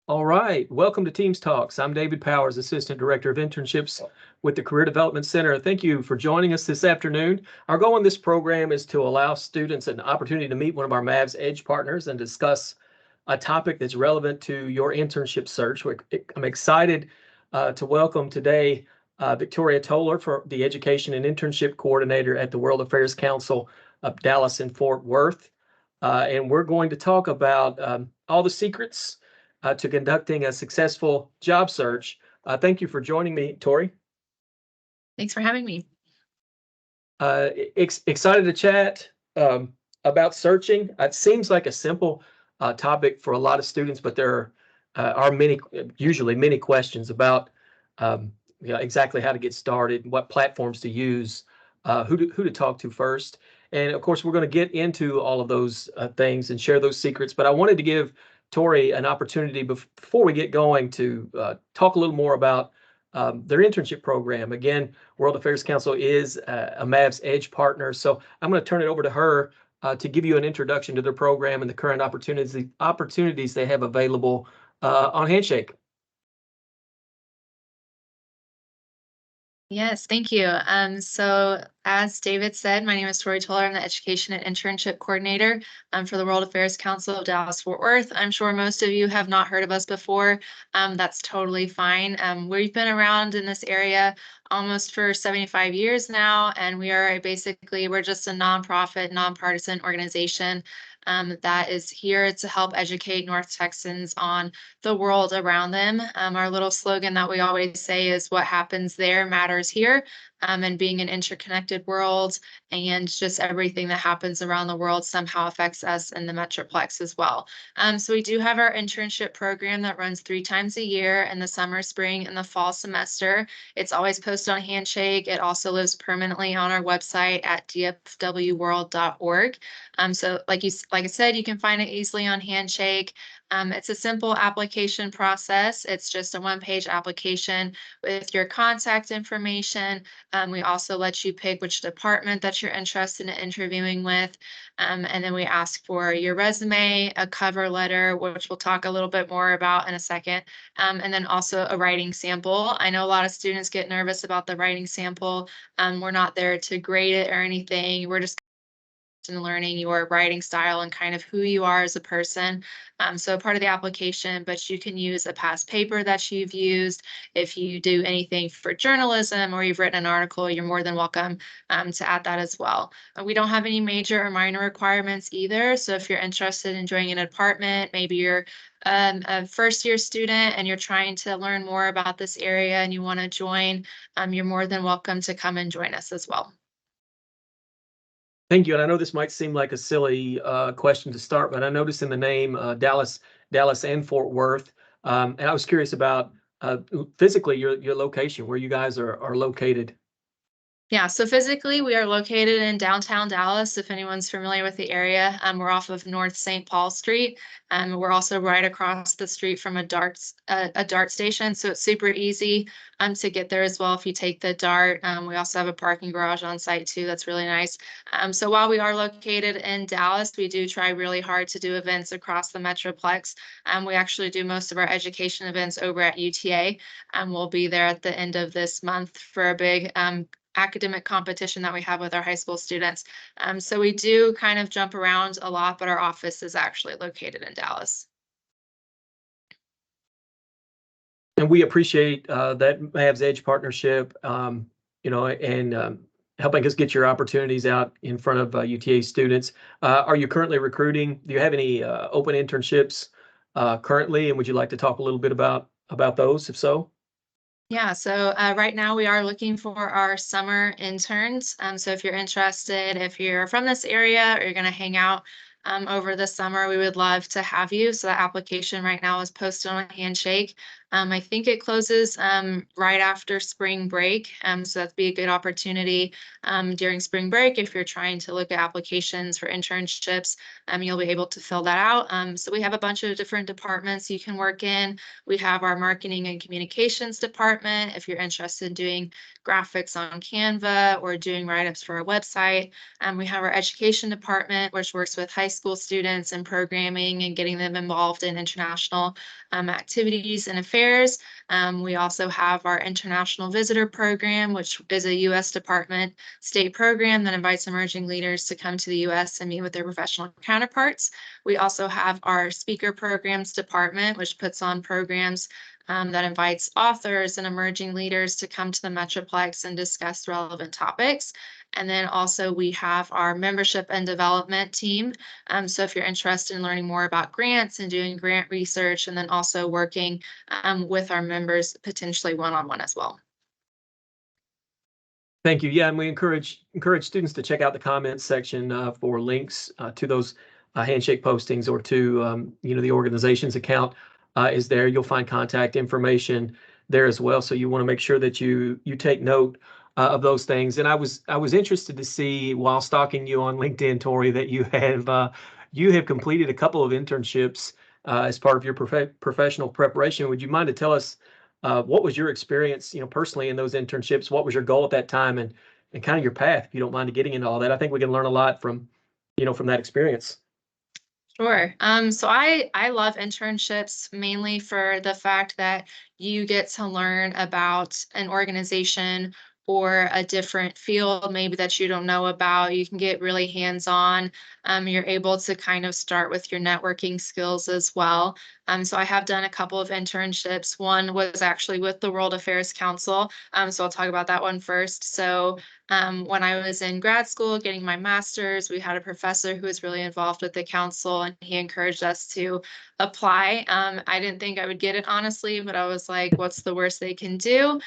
All right, welcome to Teams Talks. I'm David Powers, Assistant Director of Internships with the Career Development Center. Thank you for joining us this afternoon. Our goal in this program is to allow students an opportunity to meet one of our Mavs Edge partners and discuss a topic that's relevant to your internship search. I'm excited to welcome today Victoria Tolar, for the Education and Internship Coordinator at the World Affairs Council of Dallas and Fort Worth. And we're going to talk about all the secrets to conducting a successful job search. Thank you for joining me, Tori. Thanks for having me. Excited to chat about searching. It seems like a simple topic for a lot of students, but there are usually many questions about exactly how to get started, what platforms to use, who to talk to first. And of course, we're going to get into all of those things and share those secrets. But I wanted to give Tori an opportunity before we get going to talk a little more about their internship program. Again, World Affairs Council is a Mavs Edge partner. So I'm going to turn it over to her to give you an introduction to their program and the current opportunities they have available on Handshake. Yes, thank you. So as David said, my name is Tori Tolar. I'm the Education and Internship Coordinator for the World Affairs Council of Dallas-Fort Worth. I'm sure most of you have not heard of us before. That's totally fine. We've been around in this area almost for 75 years now, and we're just a nonprofit, nonpartisan organization that is here to help educate North Texans on the world around them. Our little slogan that we always say is what happens there matters here. And being an interconnected world and just everything that happens around the world somehow affects us in the Metroplex as well. So we do have our internship program that runs 3 times a year in the summer, spring, and the fall semester. It's always posted on Handshake. It also lives permanently on our website at dfwworld.org. So like I said, you can find it easily on Handshake. It's a simple application process. It's just a one-page application with your contact information. We also let you pick which department that you're interested in interviewing with. And then we ask for your resume, a cover letter, which we'll talk a little bit more about in a second, and then also a writing sample. I know a lot of students get nervous about the writing sample. We're not there to grade it or anything. We're just in learning your writing style and kind of who you are as a person. So part of the application, but you can use a past paper that you've used. If you do anything for journalism or you've written an article, you're more than welcome to add that as well. We don't have any major or minor requirements either. So if you're interested in joining an department, maybe you're a first-year student and you're trying to learn more about this area and you want to join, you're more than welcome to come and join us as well. Thank you. And I know this might seem like a silly question to start, but I noticed in the name Dallas and Fort Worth. And I was curious about physically your location, where you guys are located. Yeah, so physically, we are located in downtown Dallas, if anyone's familiar with the area. We're off of North St. Paul Street. We're also right across the street from a DART station, so it's super easy to get there as well if you take the DART. We also have a parking garage on site too. That's really nice. So while we are located in Dallas, we do try really hard to do events across the Metroplex. We actually do most of our education events over at UTA. We'll be there at the end of this month for a big academic competition that we have with our high school students. So we do kind of jump around a lot, but our office is actually located in Dallas. And we appreciate that Mavs Edge partnership, and helping us get your opportunities out in front of UTA students. Are you currently recruiting? Do you have any open internships currently? And would you like to talk a little bit about those, if so? Yeah, so right now we are looking for our summer interns. So if you're interested, if you're from this area or you're going to hang out over the summer, we would love to have you. So the application right now is posted on Handshake. I think it closes right after spring break. So that'd be a good opportunity during spring break if you're trying to look at applications for internships. You'll be able to fill that out. So we have a bunch of different departments you can work in. We have our marketing and communications department if you're interested in doing graphics on Canva or doing write-ups for our website. We have our education department, which works with high school students in programming and getting them involved in international activities and affairs. We also have our International Visitor Program, which is a U.S. Department state program that invites emerging leaders to come to the U.S. and meet with their professional counterparts. We also have our Speaker Programs Department, which puts on programs that invites authors and emerging leaders to come to the Metroplex and discuss relevant topics. And then also we have our membership and development team. So if you're interested in learning more about grants and doing grant research, and then also working with our members potentially one-on-one as well. Thank you. Yeah, and we encourage students to check out the comments section for links to those handshake postings, or to the organization's account is there. You'll find contact information there as well. So you want to make sure that you take note of those things. And I was interested to see, while stalking you on LinkedIn, Tori, that you have completed a couple of internships as part of your professional preparation. Would you mind to tell us what was your experience, personally in those internships? What was your goal at that time, and kind of your path, if you don't mind getting into all that? I think we can learn a lot from that experience. Sure. So I love internships mainly for the fact that you get to learn about an organization or a different field maybe that you don't know about. You can get really hands-on. You're able to kind of start with your networking skills as well. So I have done a couple of internships. One was actually with the World Affairs Council. So I'll talk about that one first. So when I was in grad school getting my master's, we had a professor who was really involved with the council, and he encouraged us to apply. I didn't think I would get it, honestly, but I was like, what's the worst they can do?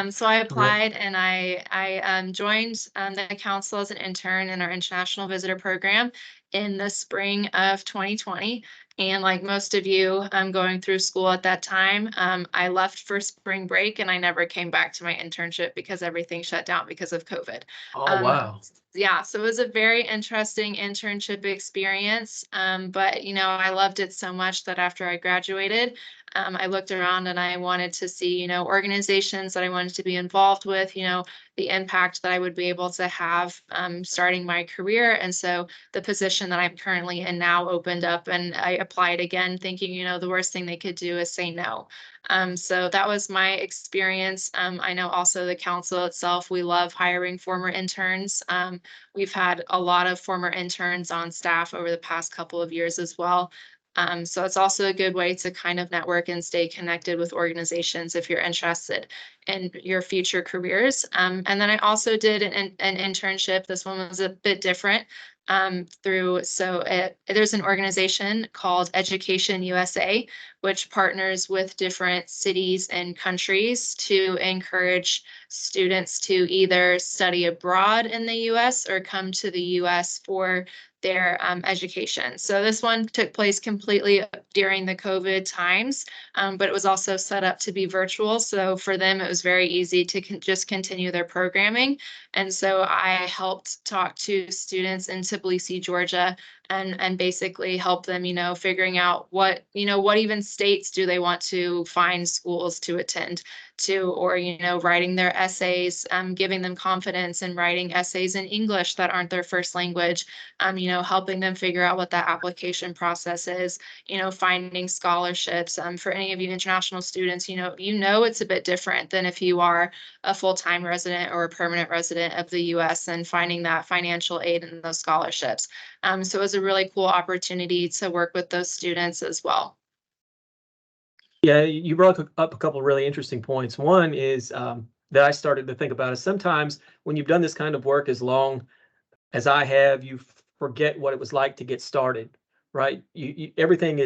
So I applied, and I joined the council as an intern in our International Visitor Program in the spring of 2020. And like most of you, going through school at that time, I left for spring break, and I never came back to my internship because everything shut down because of COVID. Oh, wow. Yeah, so it was a very interesting internship experience. But I loved it so much that after I graduated, I looked around and I wanted to see, organizations that I wanted to be involved with, the impact that I would be able to have starting my career. And so the position that I'm currently in now opened up, and I applied again thinking, the worst thing they could do is say no. So that was my experience. I know also the council itself, we love hiring former interns. We've had a lot of former interns on staff over the past couple of years as well. So it's also a good way to kind of network and stay connected with organizations if you're interested in your future careers. And then I also did an internship. This one was a bit different. There's an organization called Education USA, which partners with different cities and countries to encourage students to either study abroad in the US or come to the US for their education. So this one took place completely during the COVID times, but it was also set up to be virtual. So for them, it was very easy to just continue their programming. And so I helped talk to students in Tbilisi, Georgia, and basically help them, figuring out what even states do they want to find schools to attend to, or, writing their essays, giving them confidence in writing essays in English that aren't their first language, helping them figure out what that application process is, finding scholarships. For any of you international students, it's a bit different than if you are a full-time resident or a permanent resident of the US, and finding that financial aid and those scholarships. So it was a really cool opportunity to work with those students as well. Yeah, you brought up a couple of really interesting points. One is that I started to think about is sometimes when you've done this kind of work as long as I have, you forget what it was like to get started, right? Everything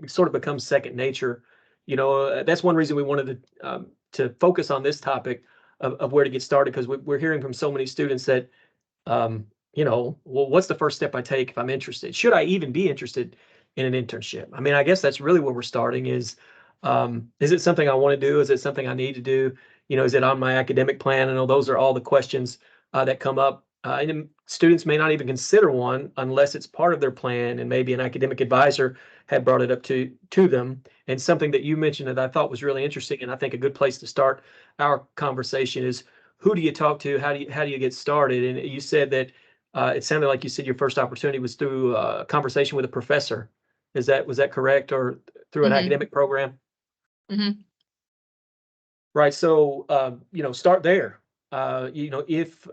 sort of becomes second nature. That's one reason we wanted to focus on this topic of where to get started, because we're hearing from so many students that, well, what's the first step I take if I'm interested? Should I even be interested in an internship? I mean, I guess that's really where we're starting is it something I want to do? Is it something I need to do? Is it on my academic plan? I know those are all the questions that come up. And students may not even consider one unless it's part of their plan, and maybe an academic advisor had brought it up to them. And something that you mentioned that I thought was really interesting, and I think a good place to start our conversation is, who do you talk to? How do you get started? And you said that it sounded like you said your first opportunity was through a conversation with a professor. Was that correct, or through an Mhm, academic program? mhm. Right. So, start there. If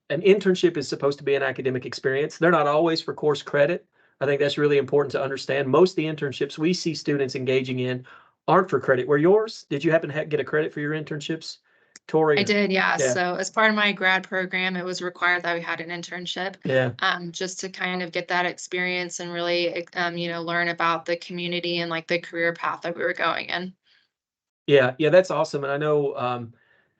an internship is supposed to be an academic experience, they're not always for course credit. I think that's really important to understand. Most of the internships we see students engaging in aren't for credit. Were yours? Did you happen to get a credit for your internships, Tori? I did, yeah. Yeah. So as part of my grad program, it was required that we had an internship, Yeah. just to kind of get that experience and really, learn about the community and like the career path that we were going in. Yeah. Yeah. That's awesome. And I know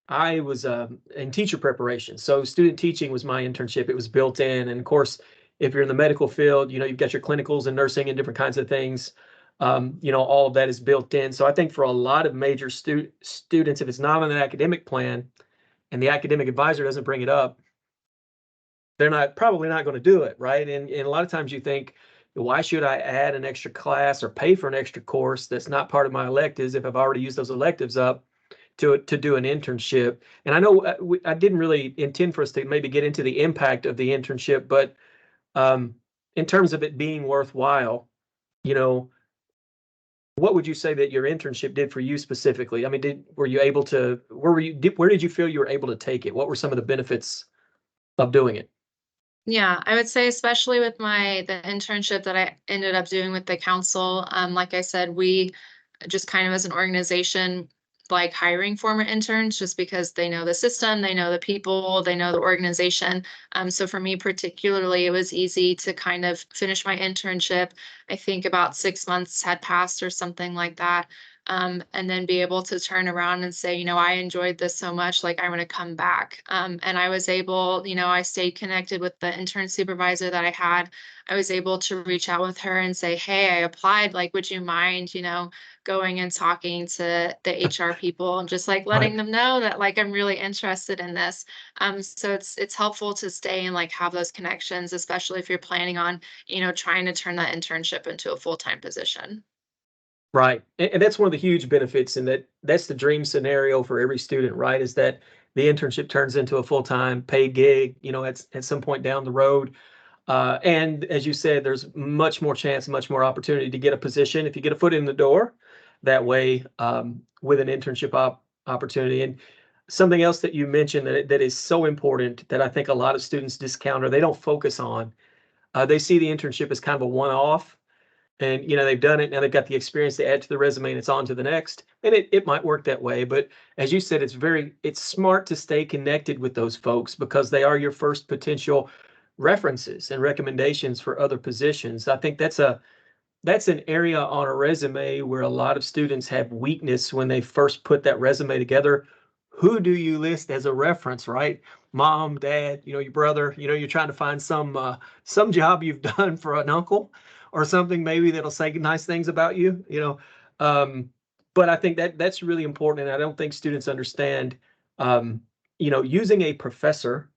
I was in teacher preparation. So student teaching was my internship. It was built in. And of course, if you're in the medical field, you've got your clinicals and nursing and different kinds of things. All of that is built in. So I think for a lot of major students, if it's not on an academic plan and the academic advisor doesn't bring it up, they're probably not going to do it, right? And a lot of times you think, why should I add an extra class or pay for an extra course that's not part of my electives if I've already used those electives up to do an internship? And I know I didn't really intend for us to maybe get into the impact of the internship, but in terms of it being worthwhile, you know, what would you say that your internship did for you specifically? I mean, were you able to, where did you feel you were able to take it? What were some of the benefits of doing it? Yeah, I would say especially with the internship that I ended up doing with the council, like I said, we just kind of as an organization like hiring former interns just because they know the system, they know the people, they know the organization. So for me particularly, it was easy to kind of finish my internship. I think about 6 months had passed or something like that. And then be able to turn around and say, I enjoyed this so much, like I want to come back. And I was able, I stayed connected with the intern supervisor that I had. I was able to reach out with her and say, hey, I applied. Like, would you mind, going and talking to the HR people and just like letting Right. them know that like I'm really interested in this. So it's helpful to stay and like have those connections, especially if you're planning on, trying to turn that internship into a full-time position. Right. And that's one of the huge benefits, and that's the dream scenario for every student, right? Is that the internship turns into a full-time paid gig, at some point down the road. And as you said, there's much more chance, much more opportunity to get a position if you get a foot in the door that way, with an internship opportunity. And something else that you mentioned that is so important that I think a lot of students discount or they don't focus on, they see the internship as kind of a one-off, and they've done it, now they've got the experience to add to the resume, and it's on to the next. And it might work that way, but as you said, it's smart to stay connected with those folks because they are your first potential references and recommendations for other positions. I think that's an area on a resume where a lot of students have weakness when they first put that resume together. Who do you list as a reference, right? Mom, dad, your brother, you're trying to find some job you've done for an uncle or something maybe that'll say nice things about you. Um, but I think that's really important, and I don't think students understand, using a professor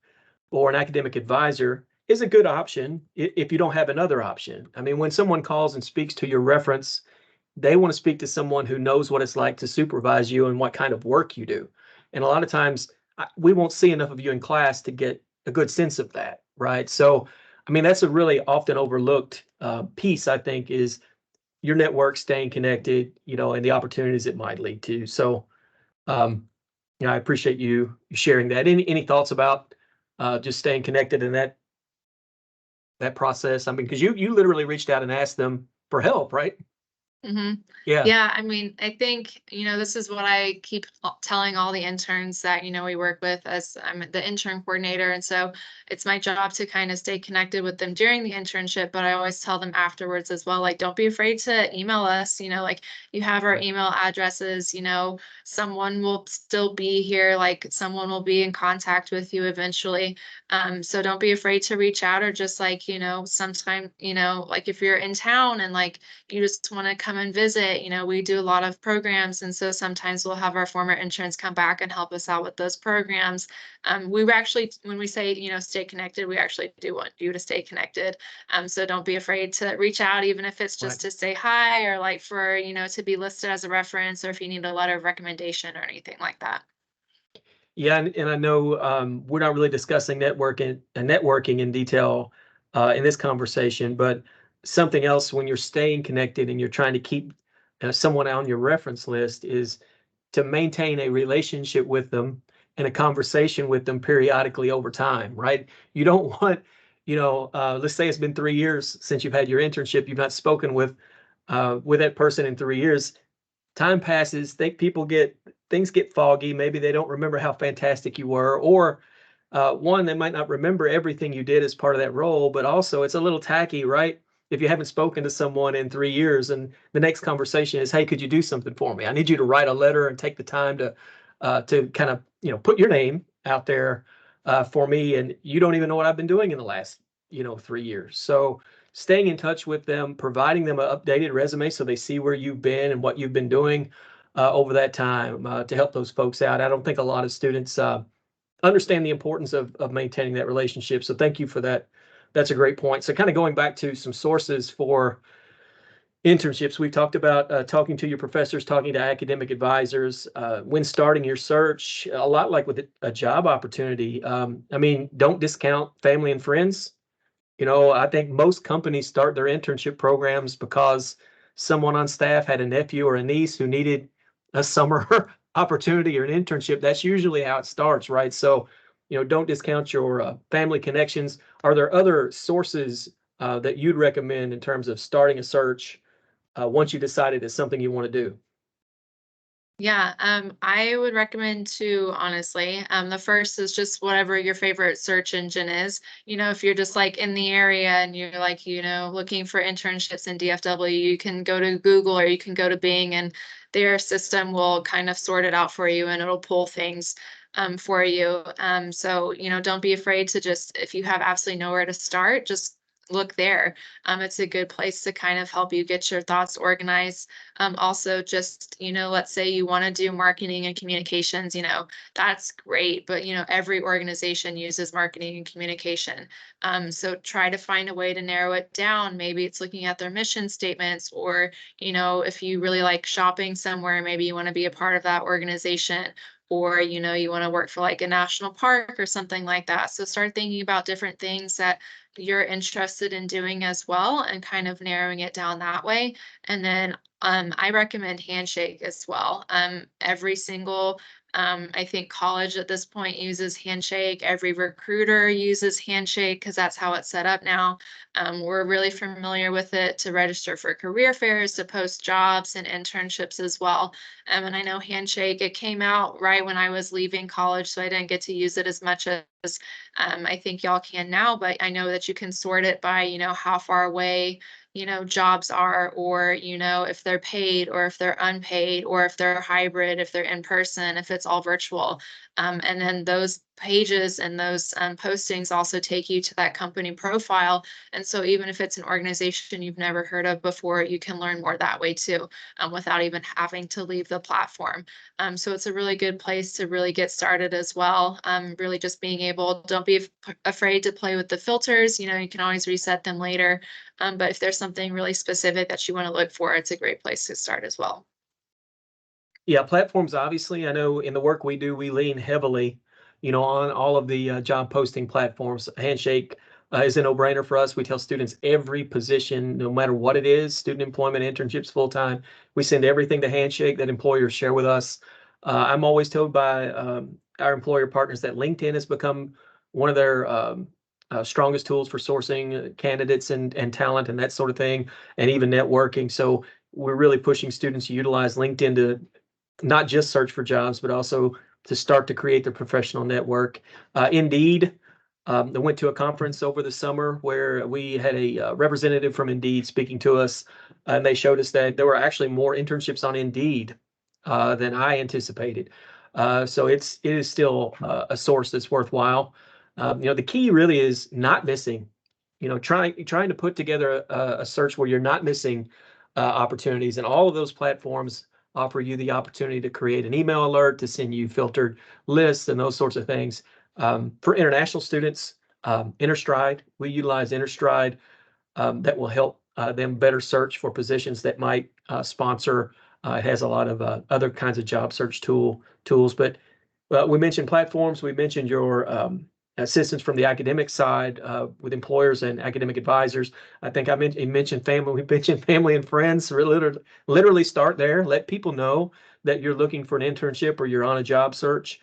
or an academic advisor is a good option if you don't have another option. I mean, when someone calls and speaks to your reference, they want to speak to someone who knows what it's like to supervise you and what kind of work you do. And a lot of times we won't see enough of you in class to get a good sense of that, right? So, I mean, that's a really often overlooked piece, I think, is your network staying connected, and the opportunities it might lead to. So, um, I appreciate you sharing that. Any thoughts about just staying connected in that process? I mean, because you literally reached out and asked them for help, right? Mhm. Yeah. Yeah, I mean, I think, this is what I keep telling all the interns that, we work with as I'm the intern coordinator. And so it's my job to kind of stay connected with them during the internship, but I always tell them afterwards as well, like, don't be afraid to email us, like you have our Right. email addresses, someone will still be here, like someone will be in contact with you eventually. So don't be afraid to reach out or just like, sometime, like if you're in town and like, you just want to come and visit, we do a lot of programs. And so sometimes we'll have our former interns come back and help us out with those programs. We were actually, when we say, stay connected, we actually do want you to stay connected. So don't be afraid to reach out, even if it's Right. just to say hi or like for, to be listed as a reference or if you need a letter of recommendation or anything like that. Yeah, and I know we're not really discussing networking in detail in this conversation, but something else when you're staying connected and you're trying to keep someone on your reference list is to maintain a relationship with them and a conversation with them periodically over time, right? You don't want, let's say it's been 3 years since you've had your internship, you've not spoken with that person in 3 years. Time passes, things get foggy. Maybe they don't remember how fantastic you were, or one, they might not remember everything you did as part of that role, but also it's a little tacky, right? If you haven't spoken to someone in 3 years and the next conversation is, hey, could you do something for me? I need you to write a letter and take the time to kind of, put your name out there for me. And you don't even know what I've been doing in the last, 3 years. So staying in touch with them, providing them an updated resume so they see where you've been and what you've been doing over that time to help those folks out. I don't think a lot of students understand the importance of maintaining that relationship. So thank you for that. That's a great point. So kind of going back to some sources for internships, we've talked about talking to your professors, talking to academic advisors when starting your search, a lot like with a job opportunity. I mean, don't discount family and friends. I think most companies start their internship programs because someone on staff had a nephew or a niece who needed a summer opportunity or an internship. That's usually how it starts, right? So, don't discount your family connections. Are there other sources that you'd recommend in terms of starting a search once you decided it's something you want to do? Yeah, I would recommend two, honestly. The first is just whatever your favorite search engine is. If you're just like in the area and you're like, looking for internships in DFW, you can go to Google or you can go to Bing, and their system will kind of sort it out for you and it'll pull things for you. So, don't be afraid to just, if you have absolutely nowhere to start, just look there. It's a good place to kind of help you get your thoughts organized. Also, just, let's say you want to do marketing and communications, that's great, but, every organization uses marketing and communication. So try to find a way to narrow it down. Maybe it's looking at their mission statements, or, if you really like shopping somewhere, maybe you want to be a part of that organization. Or, you want to work for like a national park or something like that. So start thinking about different things that you're interested in doing as well and kind of narrowing it down that way. And then I recommend Handshake as well. Every single, I think college at this point uses Handshake. Every recruiter uses Handshake because that's how it's set up now. We're really familiar with it to register for career fairs, to post jobs and internships as well. And I know Handshake, it came out right when I was leaving college, so I didn't get to use it as much as I think y'all can now, but I know that you can sort it by, how far away, jobs are, or, if they're paid or if they're unpaid, or if they're hybrid, if they're in person, if it's all virtual. And then those pages and those postings also take you to that company profile. And so even if it's an organization you've never heard of before, you can learn more that way too, without even having to leave the platform. So it's a really good place to really get started as well. Really just being able, don't be afraid to play with the filters. You can always reset them later. But if there's something really specific that you want to look for, it's a great place to start as well. Yeah, platforms, obviously, I know in the work we do, we lean heavily, on all of the job posting platforms. Handshake is a no-brainer for us. We tell students every position, no matter what it is, student employment, internships, full-time, we send everything to Handshake that employers share with us. I'm always told by our employer partners that LinkedIn has become one of their strongest tools for sourcing candidates and talent and that sort of thing, and even networking. So we're really pushing students to utilize LinkedIn to not just search for jobs, but also to start to create their professional network. Indeed, I went to a conference over the summer where we had a representative from Indeed speaking to us, and they showed us that there were actually more internships on Indeed than I anticipated. So it is still a source that's worthwhile. The key really is not missing. Trying to put together a search where you're not missing opportunities, and all of those platforms offer you the opportunity to create an email alert, to send you filtered lists and those sorts of things. For international students, InterStride, we utilize InterStride that will help them better search for positions that might sponsor. It has a lot of other kinds of job search tools, but Well, we mentioned platforms. We mentioned your assistance from the academic side with employers and academic advisors. I think you mentioned family. We mentioned family and friends. Literally start there. Let people know that you're looking for an internship or you're on a job search.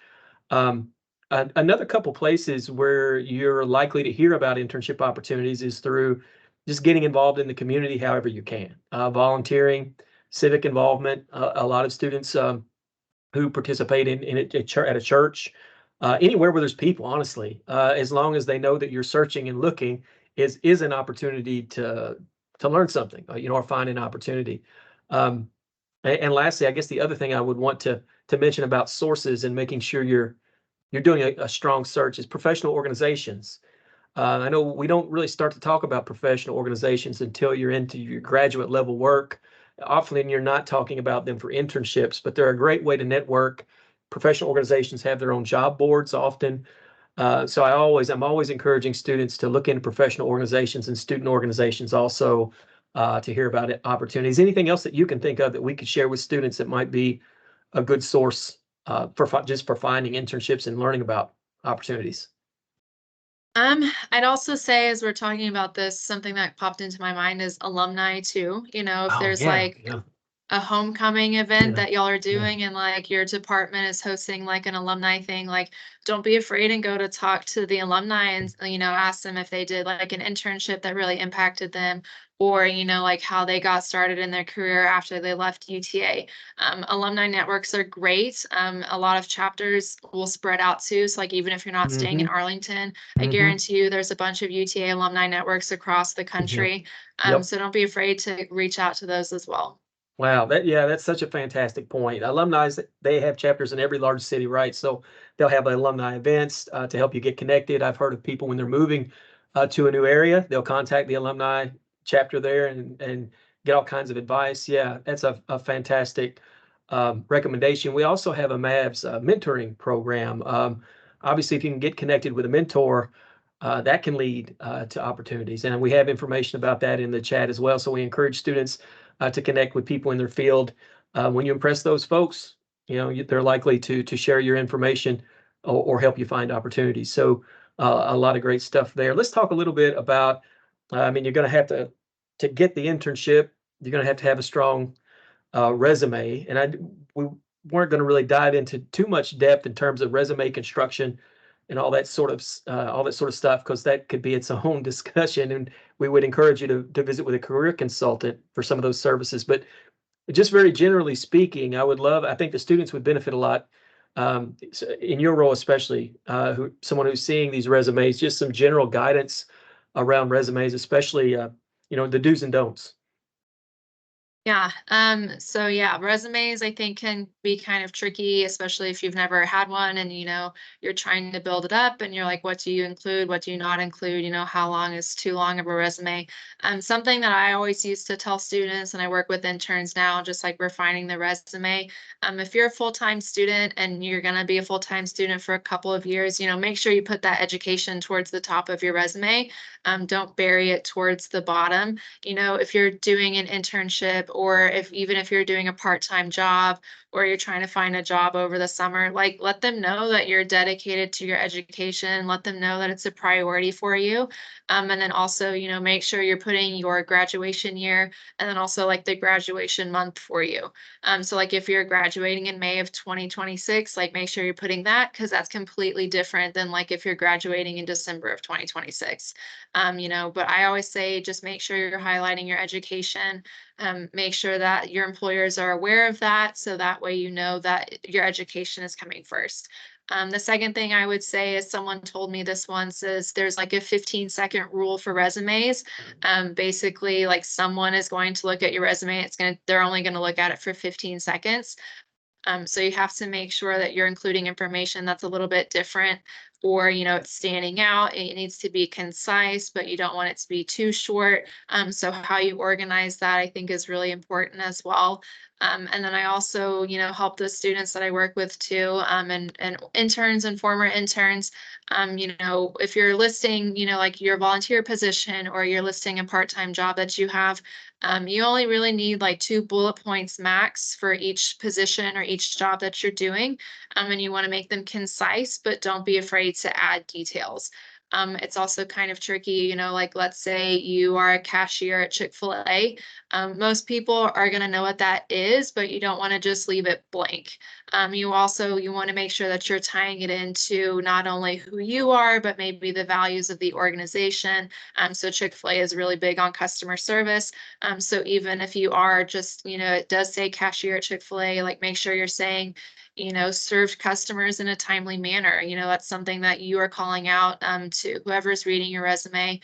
Um, Another couple places where you're likely to hear about internship opportunities is through just getting involved in the community however you can. Volunteering, civic involvement. A lot of students who participate at a church, anywhere where there's people, honestly, as long as they know that you're searching and looking, is an opportunity to learn something, or find an opportunity. Um, and lastly, I guess the other thing I would want to mention about sources and making sure you're doing a strong search is professional organizations. I know we don't really start to talk about professional organizations until you're into your graduate level work. Often you're not talking about them for internships, but they're a great way to network. Professional organizations have their own job boards often. So I'm always encouraging students to look into professional organizations and student organizations also to hear about opportunities. Anything else that you can think of that we could share with students that might be a good source for finding internships and learning about opportunities? I'd also say as we're talking about this, something that popped into my mind is alumni too. If Oh there's yeah, like yeah, a homecoming event yeah, that y'all are yeah. doing and like your department is hosting like an alumni thing, like don't be afraid and go to talk to the alumni and ask them if they did like an internship that really impacted them, or like how they got started in their career after they left UTA. Alumni networks are great. A lot of chapters will spread out too, so like even if you're not staying in Hmm. Arlington, I Hmm. guarantee you there's a bunch of UTA alumni networks across the Yep. country. Yep. So don't be afraid to reach out to those as well. Wow, that's such a fantastic point. Alumni, they have chapters in every large city, right? So they'll have alumni events to help you get connected. I've heard of people when they're moving to a new area, they'll contact the alumni chapter there and get all kinds of advice. Yeah, that's a fantastic recommendation. We also have a MAVS mentoring program. Obviously, if you can get connected with a mentor, that can lead to opportunities. And we have information about that in the chat as well. So we encourage students to connect with people in their field. When you impress those folks, they're likely to share your information or help you find opportunities. So a lot of great stuff there. Let's talk a little bit about. I mean, you're going to have to get the internship. You're going to have a strong resume, and we weren't going to really dive into too much depth in terms of resume construction and all that sort of stuff because that could be its own discussion. And we would encourage you to visit with a career consultant for some of those services. But just very generally speaking, I think the students would benefit a lot in your role, especially someone who's seeing these resumes, just some general guidance around resumes, especially the do's and don'ts. Yeah. So yeah, resumes I think can be kind of tricky, especially if you've never had one and you're trying to build it up and you're like, what do you include? What do you not include? How long is too long of a resume? Something that I always used to tell students, and I work with interns now, just like refining the resume. If you're a full-time student and you're gonna be a full-time student for a couple of years, make sure you put that education towards the top of your resume. Don't bury it towards the bottom. If you're doing an internship or if you're doing a part-time job or you're trying to find a job over the summer, like let them know that you're dedicated to your education, let them know that it's a priority for you. And then also, make sure you're putting your graduation year and then also like the graduation month for you. So like if you're graduating in May of 2026, like make sure you're putting that because that's completely different than like if you're graduating in December of 2026. But I always say just make sure you're highlighting your education. Make sure that your employers are aware of that so that way you know that your education is coming first. The second thing I would say is someone told me this once is there's like a 15-second rule for resumes. Basically, like someone is going to look at your resume, they're only going to look at it for 15 seconds. So you have to make sure that you're including information that's a little bit different or, it's standing out. It needs to be concise, but you don't want it to be too short. So how you organize that, I think, is really important as well. And then I also, help the students that I work with too, and interns and former interns. If you're listing, like your volunteer position or you're listing a part-time job that you have, You only really need like 2 bullet points max for each position or each job that you're doing. And you want to make them concise, but don't be afraid to add details. It's also kind of tricky, like let's say you are a cashier at Chick-fil-A. Most people are going to know what that is, but you don't want to just leave it blank. You want to make sure that you're tying it into not only who you are, but maybe the values of the organization. So Chick-fil-A is really big on customer service. So even if you are just, it does say cashier at Chick-fil-A, like make sure you're saying, served customers in a timely manner. That's something that you are calling out to whoever's reading your resume.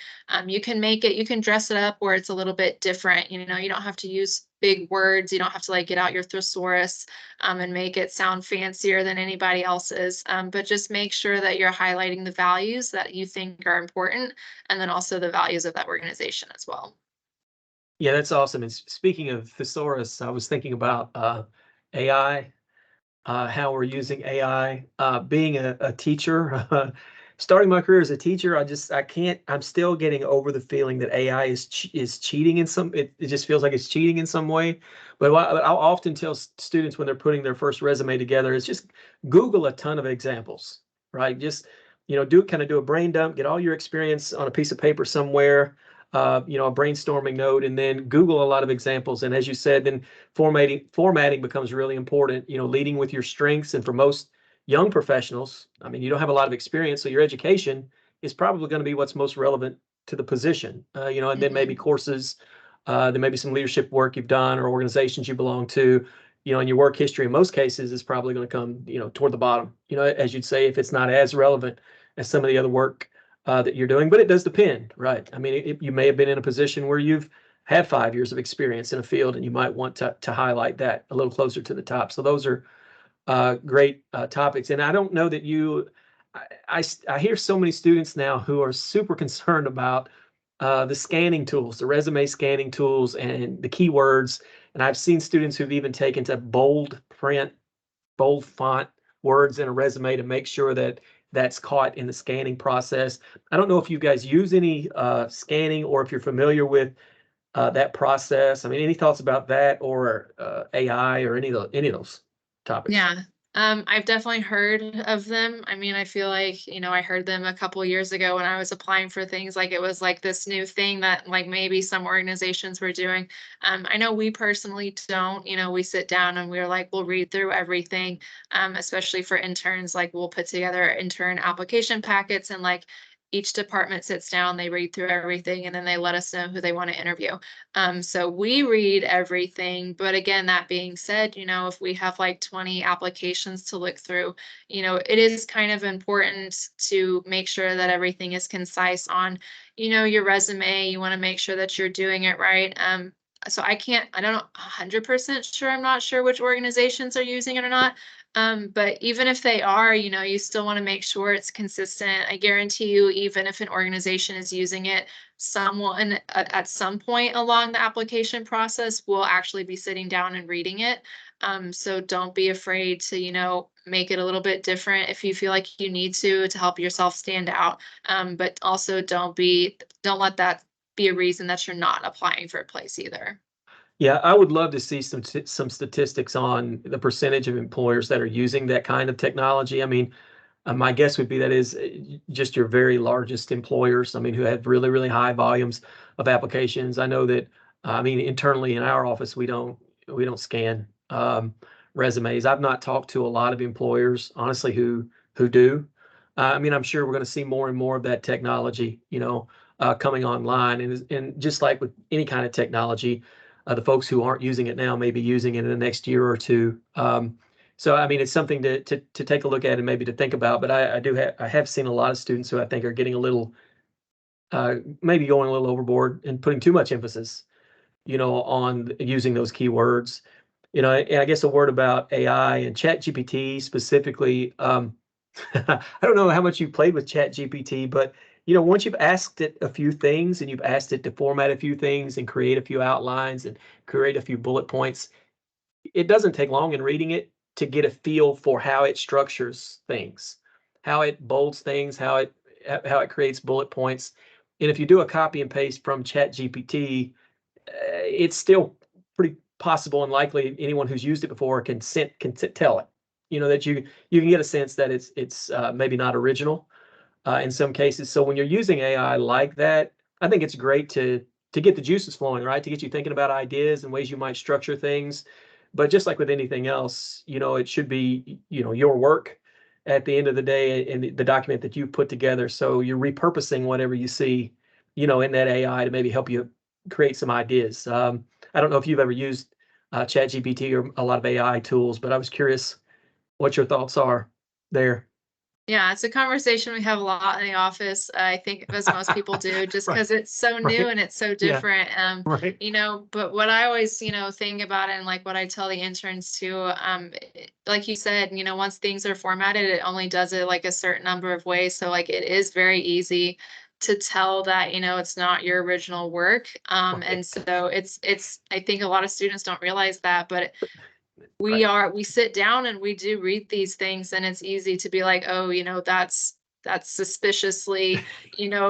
You can dress it up where it's a little bit different. You don't have to use big words. You don't have to like get out your thesaurus and make it sound fancier than anybody else's. But just make sure that you're highlighting the values that you think are important, and then also the values of that organization as well. Yeah, that's awesome. And speaking of thesaurus, I was thinking about AI, how we're using AI. Being a teacher, starting my career as a teacher, I can't. I'm still getting over the feeling that AI is cheating in some. It just feels like it's cheating in some way. But I'll often tell students when they're putting their first resume together is just Google a ton of examples, right? Just do a brain dump, get all your experience on a piece of paper somewhere. A brainstorming note, and then Google a lot of examples. And as you said, then formatting becomes really important, leading with your strengths. And for most young professionals, I mean, you don't have a lot of experience, so your education is probably going to be what's most relevant to the position. And then maybe Mhm. courses, then maybe some leadership work you've done or organizations you belong to, and your work history in most cases is probably going to come, toward the bottom, as you'd say, if it's not as relevant as some of the other work that you're doing. But it does depend, right? I mean, you may have been in a position where you've had 5 years of experience in a field, and you might want to highlight that a little closer to the top. So those are great topics. And I don't know that I hear so many students now who are super concerned about the scanning tools, the resume scanning tools, and the keywords. And I've seen students who've even taken to bold print, bold font words in a resume to make sure that that's caught in the scanning process. I don't know if you guys use any scanning or if you're familiar with that process. I mean, any thoughts about that or AI or any of those topics? Yeah. I've definitely heard of them. I mean, I feel like, I heard them a couple years ago when I was applying for things. Like it was like this new thing that like maybe some organizations were doing. I know we personally don't, we sit down and we're like, we'll read through everything, especially for interns. Like we'll put together intern application packets, and like each department sits down, they read through everything, and then they let us know who they want to interview. So we read everything. But again, that being said, if we have like 20 applications to look through, it is kind of important to make sure that everything is concise on, your resume. You want to make sure that you're doing it right. So I don't know 100% sure. I'm not sure which organizations are using it or not. But even if they are, you still want to make sure it's consistent. I guarantee you, even if an organization is using it, someone at some point along the application process will actually be sitting down and reading it. So don't be afraid to, make it a little bit different if you feel like you need to help yourself stand out. But also don't let that be a reason that you're not applying for a place either. Yeah, I would love to see some statistics on the percentage of employers that are using that kind of technology. I mean, my guess would be that is just your very largest employers. I mean, who have really, really high volumes of applications. I know that, I mean, internally in our office, we don't scan resumes. I've not talked to a lot of employers, honestly, who do. I mean, I'm sure we're going to see more and more of that technology, coming online. And just like with any kind of technology, the folks who aren't using it now may be using it in the next year or two. So I mean, it's something to take a look at and maybe to think about. But I have seen a lot of students who I think are getting a little maybe going a little overboard and putting too much emphasis, on using those keywords. And I guess a word about AI and Chat GPT specifically. I don't know how much you played with Chat GPT, but once you've asked it a few things and you've asked it to format a few things and create a few outlines and create a few bullet points, it doesn't take long in reading it to get a feel for how it structures things, how it bolds things, how it creates bullet points. And if you do a copy and paste from Chat GPT, it's still pretty possible and likely anyone who's used it before can tell it. That you can get a sense that it's maybe not original in some cases. So when you're using AI like that, I think it's great to get the juices flowing, right? To get you thinking about ideas and ways you might structure things. But just like with anything else, it should be, your work at the end of the day and the document that you've put together. So you're repurposing whatever you see, in that AI to maybe help you create some ideas. I don't know if you've ever used ChatGPT or a lot of AI tools, but I was curious what your thoughts are there. Yeah, it's a conversation we have a lot in the office. I think as most people do, just Right, because it's so new right. and it's so Yeah, different. right. But what I always, think about it and like what I tell the interns too, like you said, once things are formatted, it only does it like a certain number of ways. So like it is very easy to tell that, it's not your original work. And Right, so I think a lot of students don't realize that, but right. we sit down and we do read these things, and it's easy to be like, oh, that's suspiciously,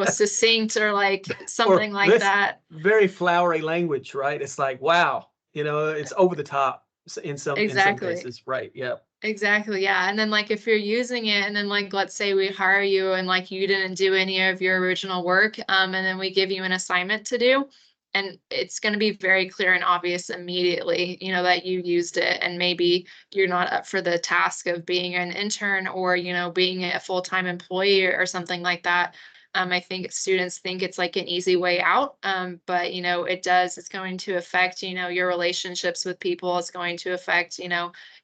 succinct, or like Or something like this that. very flowery language, right? It's like, wow, it's over the top in some Exactly. cases, right? Yeah. Exactly, yeah, and then, like, if you're using it and then, like, let's say we hire you and, like, you didn't do any of your original work, and then we give you an assignment to do, and it's gonna be very clear and obvious immediately, that you used it, and maybe you're not up for the task of being an intern, or, being a full-time employee or something like that. I think students think it's, like, an easy way out, but, it's going to affect, your relationships with people. It's going to affect,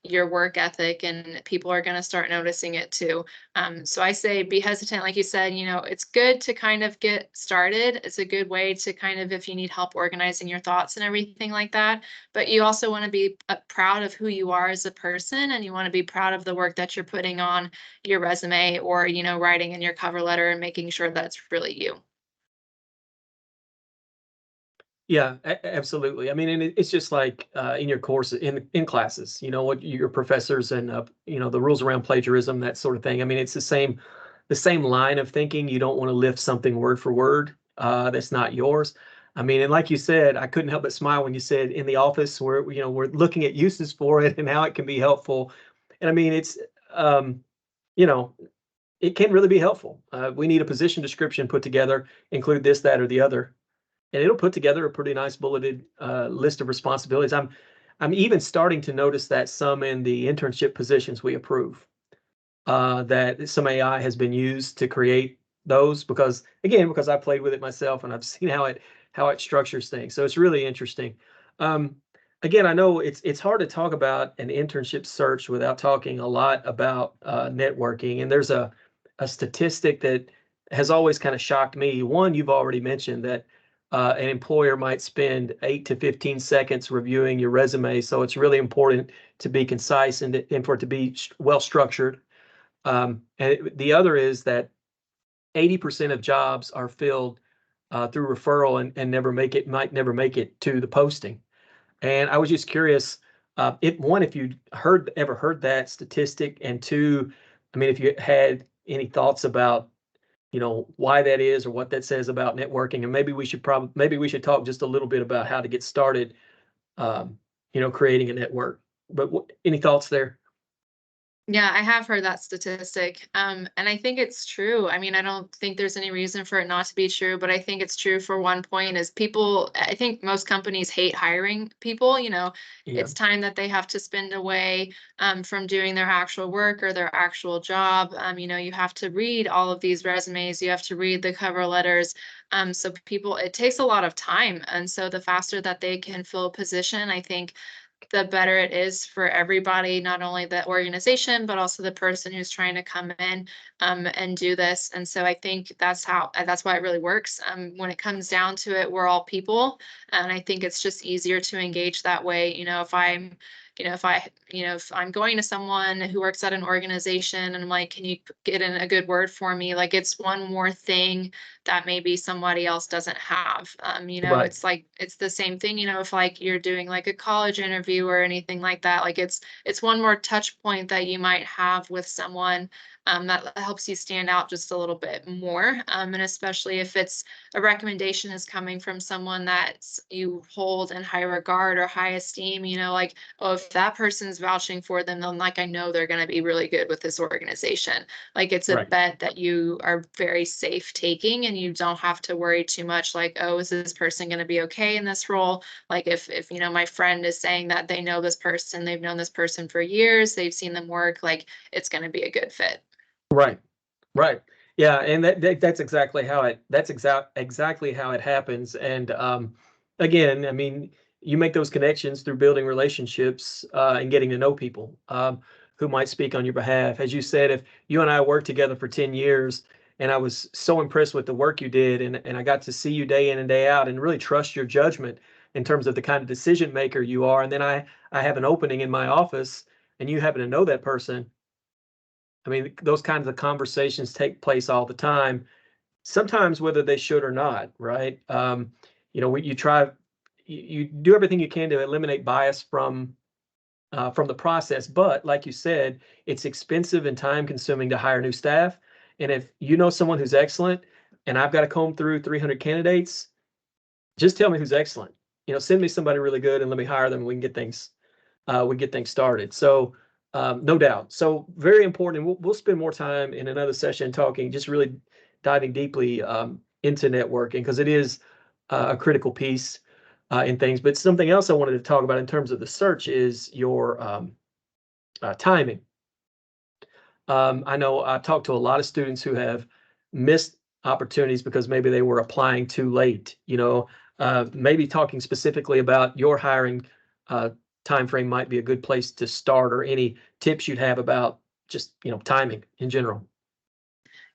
your work ethic, and people are going to start noticing it too. So I say be hesitant, like you said, it's good to kind of get started. It's a good way to kind of, if you need help organizing your thoughts and everything like that. But you also want to be proud of who you are as a person, and you want to be proud of the work that you're putting on your resume, or, writing in your cover letter, and making sure that's really you. Yeah, absolutely. I mean, and it's just like in your course in classes, what your professors and the rules around plagiarism, that sort of thing. I mean, it's the same line of thinking. You don't want to lift something word for word that's not yours. I mean, and like you said, I couldn't help but smile when you said in the office where we're looking at uses for it and how it can be helpful. And I mean, um, you know, it can really be helpful. We need a position description put together, include this, that, or the other, and it'll put together a pretty nice bulleted list of responsibilities. I'm even starting to notice that some in the internship positions we approve, that some AI has been used to create those because I played with it myself and I've seen how it structures things. So it's really interesting. Um, again, I know it's hard to talk about an internship search without talking a lot about networking. And there's a statistic that has always kind of shocked me. One, you've already mentioned that an employer might spend 8 to 15 seconds reviewing your resume. So it's really important to be concise and for it to be well structured. And the other is that 80% of jobs are filled through referral and might never make it to the posting. And I was just curious, if you ever heard that statistic, and two, I mean, if you had any thoughts about, why that is or what that says about networking, and maybe we should talk just a little bit about how to get started, creating a network. But any thoughts there? Yeah, I have heard that statistic. And I think it's true. I mean, I don't think there's any reason for it not to be true, but I think it's true for one point is people, I think most companies hate hiring people, Yeah. it's time that they have to spend away from doing their actual work or their actual job. You have to read all of these resumes, you have to read the cover letters. So people, it takes a lot of time. And so the faster that they can fill a position, I think the better it is for everybody, not only the organization, but also the person who's trying to come in and do this. And so I think that's why it really works. When it comes down to it, we're all people. And I think it's just easier to engage that way. If I'm if I'm going to someone who works at an organization and I'm like, can you get in a good word for me? Like it's one more thing that maybe somebody else doesn't have. Right. It's like it's the same thing, if like you're doing like a college interview or anything like that, like it's one more touch point that you might have with someone that helps you stand out just a little bit more. And especially if it's a recommendation is coming from someone that you hold in high regard or high esteem, like, oh, if that person's vouching for them, then like I know they're going to be really good with this organization. Like it's a Right. bet that you are very safe taking and you don't have to worry too much like, oh, is this person going to be okay in this role? Like if my friend is saying that they know this person, they've known this person for years, they've seen them work, like it's going to be a good fit. Right. Right. Yeah, and that's exactly how exactly how it happens. And again, I mean, you make those connections through building relationships and getting to know people who might speak on your behalf. As you said, if you and I worked together for 10 years and I was so impressed with the work you did and I got to see you day in and day out and really trust your judgment in terms of the kind of decision maker you are, and then I have an opening in my office and you happen to know that person. I mean, those kinds of conversations take place all the time, sometimes whether they should or not, right? You try, you do everything you can to eliminate bias from the process, but like you said, it's expensive and time consuming to hire new staff. And if you know someone who's excellent, and I've got to comb through 300 candidates, just tell me who's excellent. Send me somebody really good and let me hire them. And we get things started. So no doubt. So very important. And we'll spend more time in another session talking, just really diving deeply into networking because it is a critical piece in things. But something else I wanted to talk about in terms of the search is your timing. I know I've talked to a lot of students who have missed opportunities because maybe they were applying too late. Maybe talking specifically about your hiring uh, time frame might be a good place to start, or any tips you'd have about just timing in general.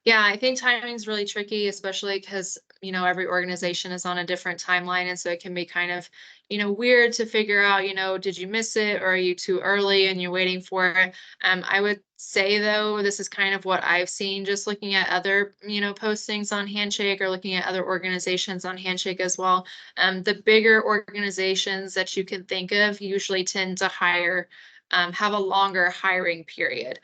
Yeah, I think timing is really tricky, especially because, every organization is on a different timeline. And so it can be kind of, weird to figure out, did you miss it or are you too early and you're waiting for it? I would say, though, this is kind of what I've seen just looking at other, postings on Handshake or looking at other organizations on Handshake as well. The bigger organizations that you can think of usually tend to have a longer hiring period.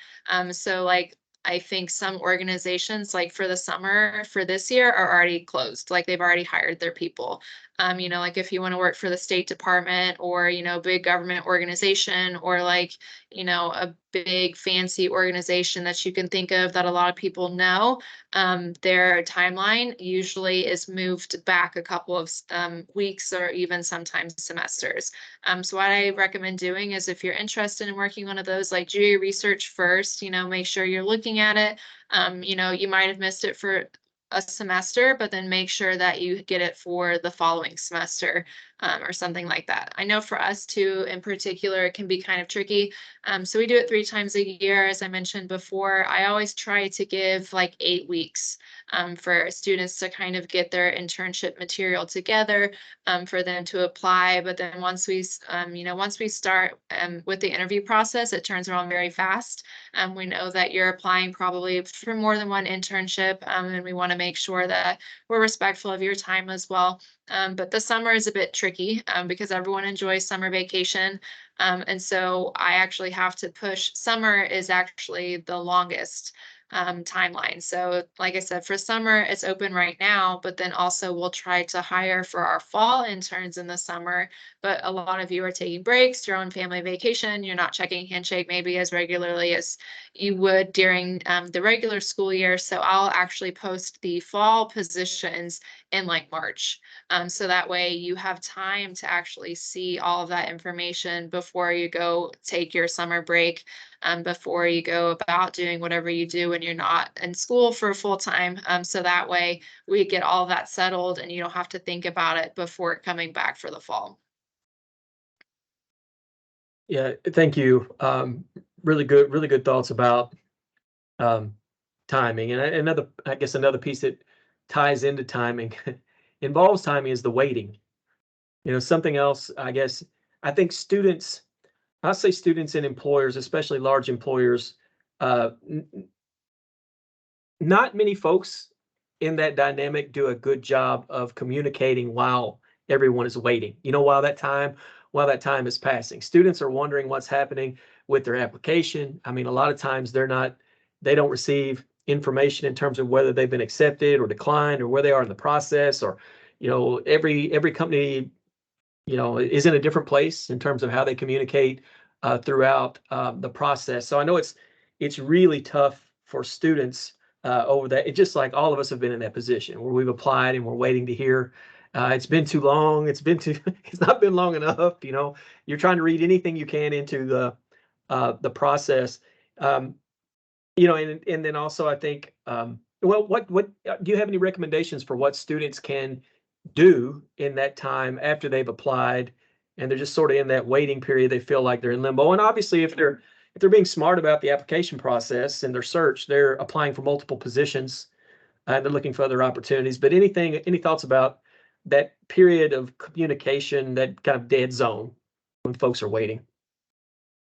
So, like, I think some organizations, like for the summer for this year, are already closed. Like they've already hired their people. Like if you want to work for the State Department or, big government organization or like, a big fancy organization that you can think of that a lot of people know, their timeline usually is moved back a couple of weeks or even sometimes semesters. So what I recommend doing is if you're interested in working one of those, like do your research first, make sure you're looking at it. You might have missed it for a semester, but then make sure that you get it for the following semester or something like that. I know for us too, in particular, it can be kind of tricky. So we do it 3 times a year, as I mentioned before. I always try to give like 8 weeks for students to kind of get their internship material together for them to apply. But then once we start with the interview process, it turns around very fast. We know that you're applying probably for more than one internship, and we want to make sure that we're respectful of your time as well. But the summer is a bit tricky because everyone enjoys summer vacation. And so I actually have to push. Summer is actually the longest timeline. So, like I said, for summer, it's open right now, but then also we'll try to hire for our fall interns in the summer. But a lot of you are taking breaks, you're on family vacation, you're not checking Handshake maybe as regularly as you would during the regular school year. So, I'll actually post the fall positions in like March. So that way you have time to actually see all of that information before you go take your summer break, before you go about doing whatever you do when you're not in school for full time. So that way we get all of that settled and you don't have to think about it before coming back for the fall. Yeah, thank you. Really good thoughts about um, timing. And I guess another piece that ties into timing involves timing is the waiting. Something else, I guess, I think students I say students and employers, especially large employers, uh, not many folks in that dynamic do a good job of communicating while everyone is waiting. While that time is passing. Students are wondering what's happening with their application. I mean, a lot of times they don't receive information in terms of whether they've been accepted or declined or where they are in the process, or, every company, is in a different place in terms of how they communicate throughout the process. So I know it's really tough for students over that. It's just like all of us have been in that position where we've applied and we're waiting to hear. It's been too long. It's not been long enough. You're trying to read anything you can into the process. Um, and then also I think, well, what do you have any recommendations for what students can do in that time after they've applied and they're just sort of in that waiting period? They feel like they're in limbo. And obviously, if they're being smart about the application process and their search, they're applying for multiple positions and they're looking for other opportunities. But any thoughts about that period of communication, that kind of dead zone when folks are waiting?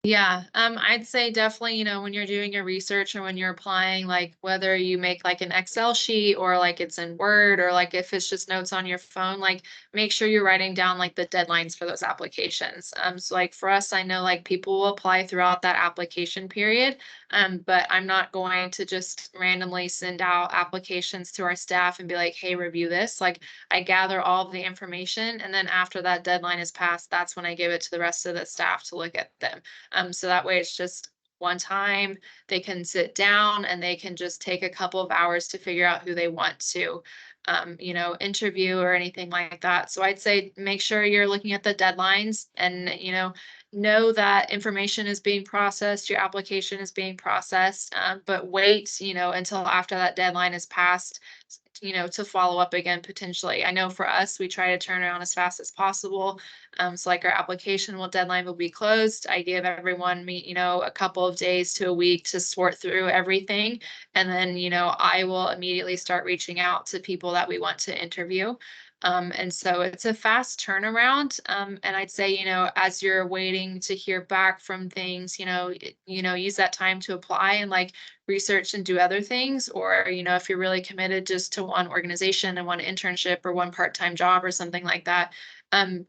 Yeah, I'd say definitely, when you're doing your research or when you're applying, like whether you make like an Excel sheet or like it's in Word or like if it's just notes on your phone, like make sure you're writing down like the deadlines for those applications. So like for us, I know like people will apply throughout that application period. But I'm not going to just randomly send out applications to our staff and be like, hey, review this. Like I gather all of the information and then after that deadline is passed, that's when I give it to the rest of the staff to look at them. So that way it's just one time they can sit down and they can just take a couple of hours to figure out who they want to, interview or anything like that. So I'd say make sure you're looking at the deadlines and, know that information is being processed, your application is being processed, but wait, until after that deadline is passed, to follow up again potentially. I know for us, we try to turn around as fast as possible. So like our application deadline will be closed. I give everyone a couple of days to a week to sort through everything. And then, I will immediately start reaching out to people that we want to interview. And so it's a fast turnaround. And I'd say, as you're waiting to hear back from things, use that time to apply and like research and do other things. Or, if you're really committed just to one organization and one internship or one part-time job or something like that,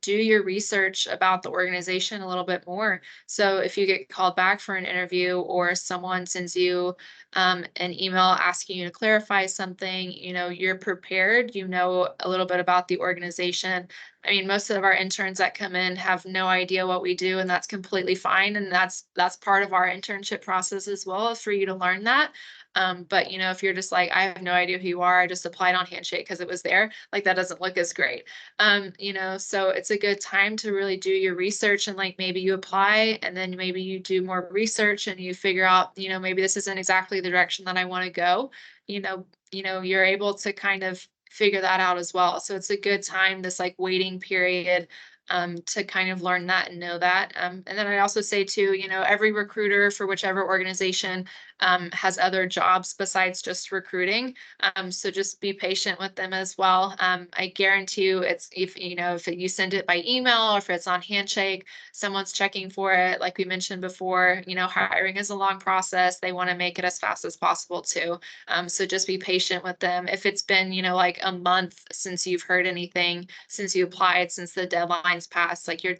do your research about the organization a little bit more. So if you get called back for an interview or someone sends you an email asking you to clarify something, you're prepared, a little bit about the organization. I mean, most of our interns that come in have no idea what we do, and that's completely fine. And that's part of our internship process as well, is for you to learn that. But if you're just like, I have no idea who you are, I just applied on Handshake because it was there, like that doesn't look as great. So it's a good time to really do your research and like maybe you apply and then maybe you do more research and you figure out, maybe this isn't exactly the direction that I want to go. You're able to kind of figure that out as well. So it's a good time, this like waiting period, to kind of learn that and know that. And then I also say too, every recruiter for whichever organization has other jobs besides just recruiting. So just be patient with them as well. I guarantee you it's if you send it by email or if it's on Handshake, someone's checking for it. Like we mentioned before, hiring is a long process. They want to make it as fast as possible too. So just be patient with them. If it's been, like a month since you've heard anything, since you applied, since the deadline's passed, like you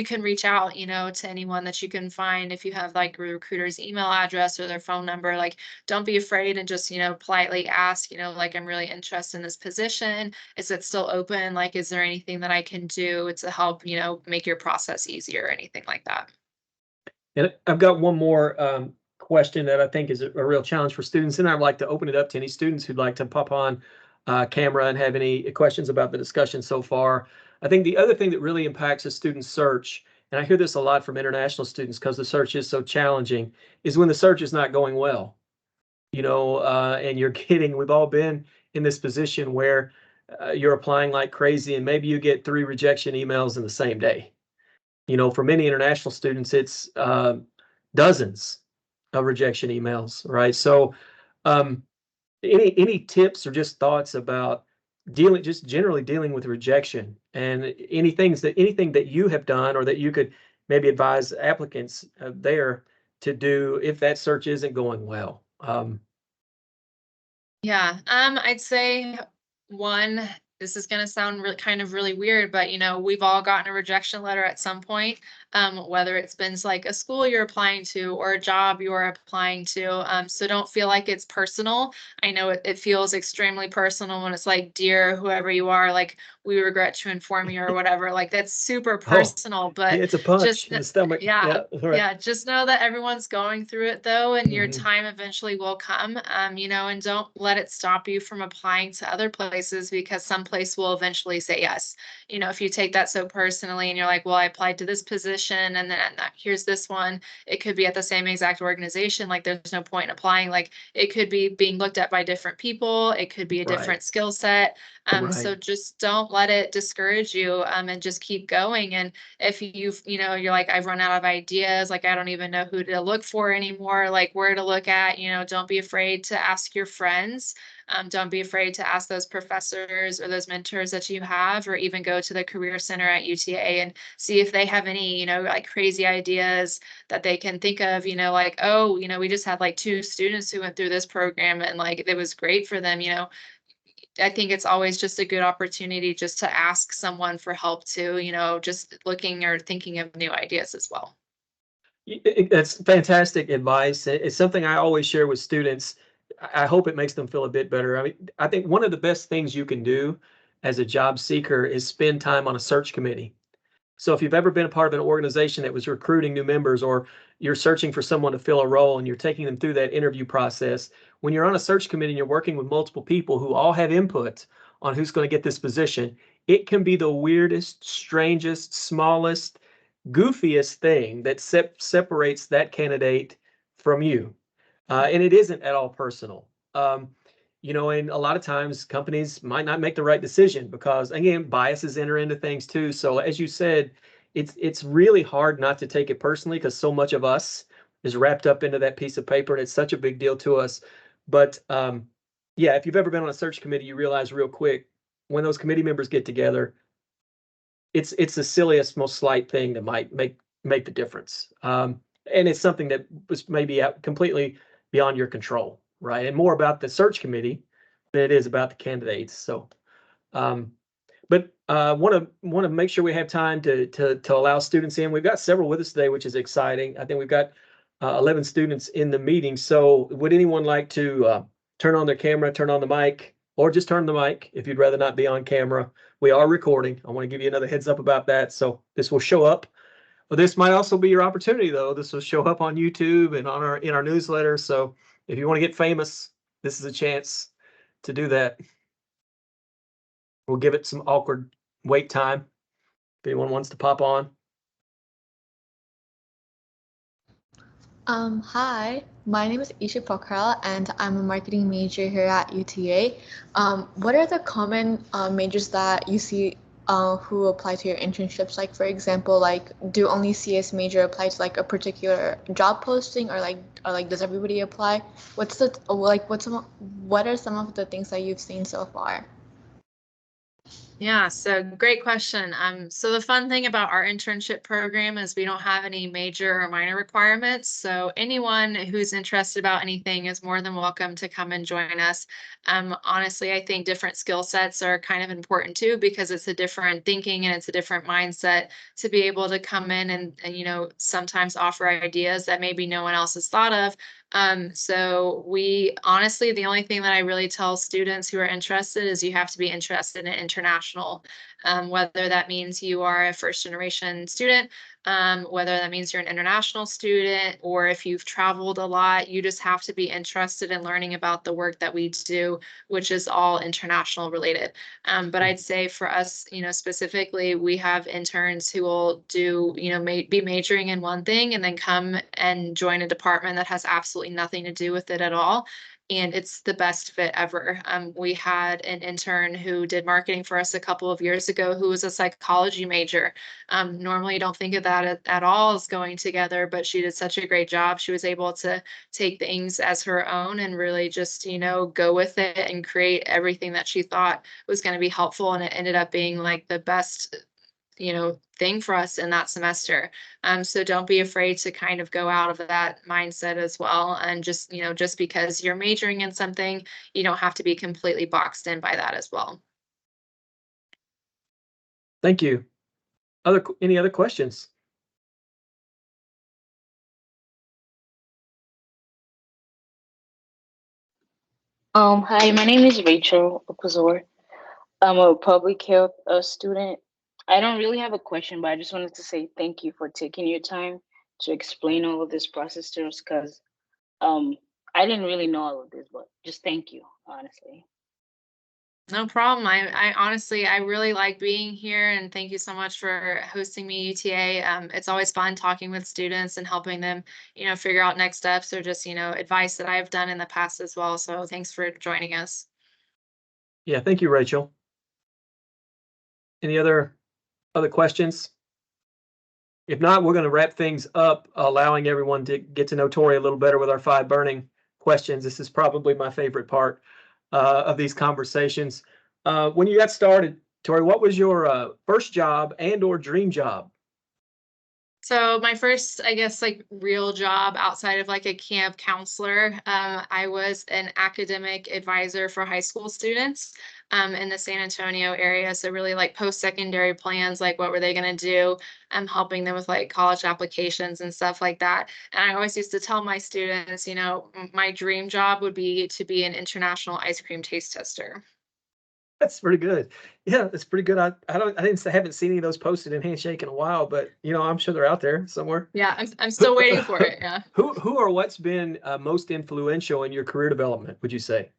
can reach out, to anyone that you can find. If you have like a recruiter's email address or their phone number, like don't be afraid and just, politely ask, like I'm really interested in this position. Is it still open? Like, is there anything that I can do to help, make your process easier or anything like that? And I've got one more question that I think is a real challenge for students, and I'd like to open it up to any students who'd like to pop on camera and have any questions about the discussion so far. I think the other thing that really impacts a student's search, and I hear this a lot from international students because the search is so challenging, is when the search is not going well. And we've all been in this position where you're applying like crazy, and maybe you get 3 rejection emails in the same day. For many international students, it's dozens of rejection emails, right? So, um, any tips or just thoughts about just generally dealing with rejection, and anything that you have done or that you could maybe advise applicants there to do if that search isn't going well? Yeah, I'd say one, this is gonna sound kind of really weird, but we've all gotten a rejection letter at some point, whether it's been like a school you're applying to or a job you're applying to. So don't feel like it's personal. I know it feels extremely personal when it's like, dear whoever you are, like we regret to inform you or whatever. Like that's super Oh, personal, yeah, but it's a punch just in the stomach. yeah, Yeah, right. yeah, just know that everyone's going through it though, and your Hmm. time eventually will come. And don't let it stop you from applying to other places because some place will eventually say yes. If you take that so personally and you're like, well, I applied to this position and then here's this one, it could be at the same exact organization. Like there's no point in applying. Like it could be being looked at by different people, it could be a Right, different skill set. So right. just don't let it discourage you, and just keep going. And if you're like, I've run out of ideas, like I don't even know who to look for anymore, like where to look at, don't be afraid to ask your friends. Don't be afraid to ask those professors or those mentors that you have, or even go to the career center at UTA and see if they have any, like crazy ideas that they can think of, like, oh, we just had like two students who went through this program and like it was great for them. I think it's always just a good opportunity just to ask someone for help too, just looking or thinking of new ideas as well. That's fantastic advice. It's something I always share with students. I hope it makes them feel a bit better. I mean, I think one of the best things you can do as a job seeker is spend time on a search committee. So if you've ever been a part of an organization that was recruiting new members, or you're searching for someone to fill a role and you're taking them through that interview process, when you're on a search committee and you're working with multiple people who all have input on who's going to get this position, it can be the weirdest, strangest, smallest, goofiest thing that separates that candidate from you. And it isn't at all personal. And a lot of times companies might not make the right decision because, again, biases enter into things too. So as you said, it's really hard not to take it personally because so much of us is wrapped up into that piece of paper and it's such a big deal to us. But yeah, if you've ever been on a search committee, you realize real quick when those committee members get together, it's the silliest, most slight thing that might make the difference. And it's something that was maybe out completely beyond your control, right? And more about the search committee than it is about the candidates. So, um, but want to make sure we have time to allow students in. We've got several with us today, which is exciting. I think we've got 11 students in the meeting. So, would anyone like to turn on their camera, turn on the mic, or just turn the mic if you'd rather not be on camera? We are recording. I want to give you another heads up about that. So this will show up. But this might also be your opportunity, though. This will show up on YouTube and on in our newsletter. So if you want to get famous, this is a chance to do that. We'll give it some awkward wait time if anyone wants to pop on. Hi, my name is Isha Pokhara and I'm a marketing major here at UTA. What are the common majors that you see who apply to your internships? Like, for example, like, do only CS major apply to like a particular job posting, or like does everybody apply? What are some of the things that you've seen so far? Yeah, so great question. So the fun thing about our internship program is we don't have any major or minor requirements. So anyone who's interested about anything is more than welcome to come and join us. Honestly, I think different skill sets are kind of important too, because it's a different thinking and it's a different mindset to be able to come in and sometimes offer ideas that maybe no one else has thought of. So we honestly, the only thing that I really tell students who are interested is you have to be interested in international, whether that means you are a first generation student, whether that means you're an international student, or if you've traveled a lot, you just have to be interested in learning about the work that we do, which is all international related. But I'd say for us, specifically, we have interns who will do, be majoring in one thing and then come and join a department that has absolutely nothing to do with it at all. And it's the best fit ever. We had an intern who did marketing for us a couple of years ago who was a psychology major. Normally, you don't think of that at all as going together, but she did such a great job. She was able to take things as her own and really just, go with it and create everything that she thought was going to be helpful. And it ended up being like the best thing for us in that semester. So don't be afraid to kind of go out of that mindset as well. And just because you're majoring in something, you don't have to be completely boxed in by that as well. Thank you. Any other questions? Hi, my name is Rachel Opazor. I'm a public health student. I don't really have a question, but I just wanted to say thank you for taking your time to explain all of this process to us, because I didn't really know all of this, but just thank you, honestly. No problem. I honestly, I really like being here, and thank you so much for hosting me, UTA. It's always fun talking with students and helping them, figure out next steps or just, advice that I've done in the past as well. So thanks for joining us. Yeah, thank you, Rachel. Any other questions? If not, we're going to wrap things up, allowing everyone to get to know Tori a little better with our 5 burning questions. This is probably my favorite part of these conversations. When you got started, Tori, what was your first job and or dream job? So my first, I guess, like real job outside of like a camp counselor, I was an academic advisor for high school students in the San Antonio area. So really like post-secondary plans, like what were they going to do? I'm helping them with like college applications and stuff like that. And I always used to tell my students, my dream job would be to be an international ice cream taste tester. That's pretty good. Yeah, that's pretty good. Haven't seen any of those posted in Handshake in a while, but I'm sure they're out there somewhere. Yeah, I'm still waiting for it. Yeah. Who or what's been most influential in your career development, would you say?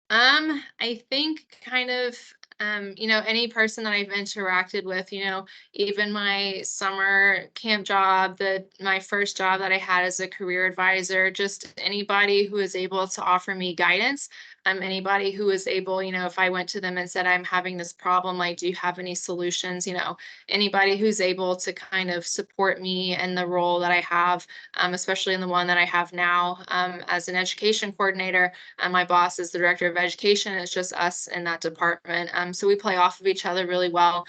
I think kind of, any person that I've interacted with, even my summer camp job, my first job that I had as a career advisor, just anybody who is able to offer me guidance. Anybody who is able, if I went to them and said, I'm having this problem, like, do you have any solutions? Anybody who's able to kind of support me in the role that I have, especially in the one that I have now, as an education coordinator. And my boss is the director of education. It's just us in that department. So we play off of each other really well.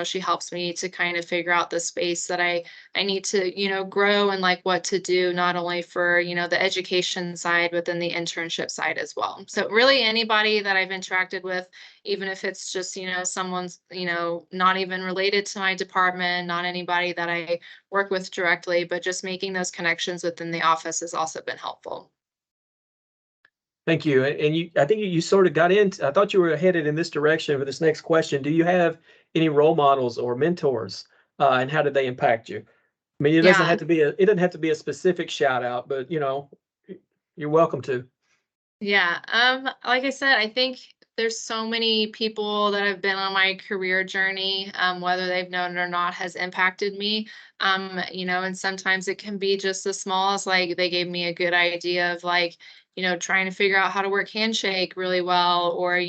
She helps me to kind of figure out the space that I need to, grow and like what to do, not only for, the education side, but then the internship side as well. So really anybody that I've interacted with, even if it's just, someone's, not even related to my department, not anybody that I work with directly, but just making those connections within the office has also been helpful. Thank you. And I think you sort of got into, I thought you were headed in this direction for this next question. Do you have any role models or mentors, and how did they impact you? I mean, it doesn't have to be a specific shout out, but you're welcome to. Yeah. Like I said, I think there's so many people that have been on my career journey, whether they've known it or not, has impacted me. And sometimes it can be just as small as like they gave me a good idea of like, trying to figure out how to work Handshake really well, or,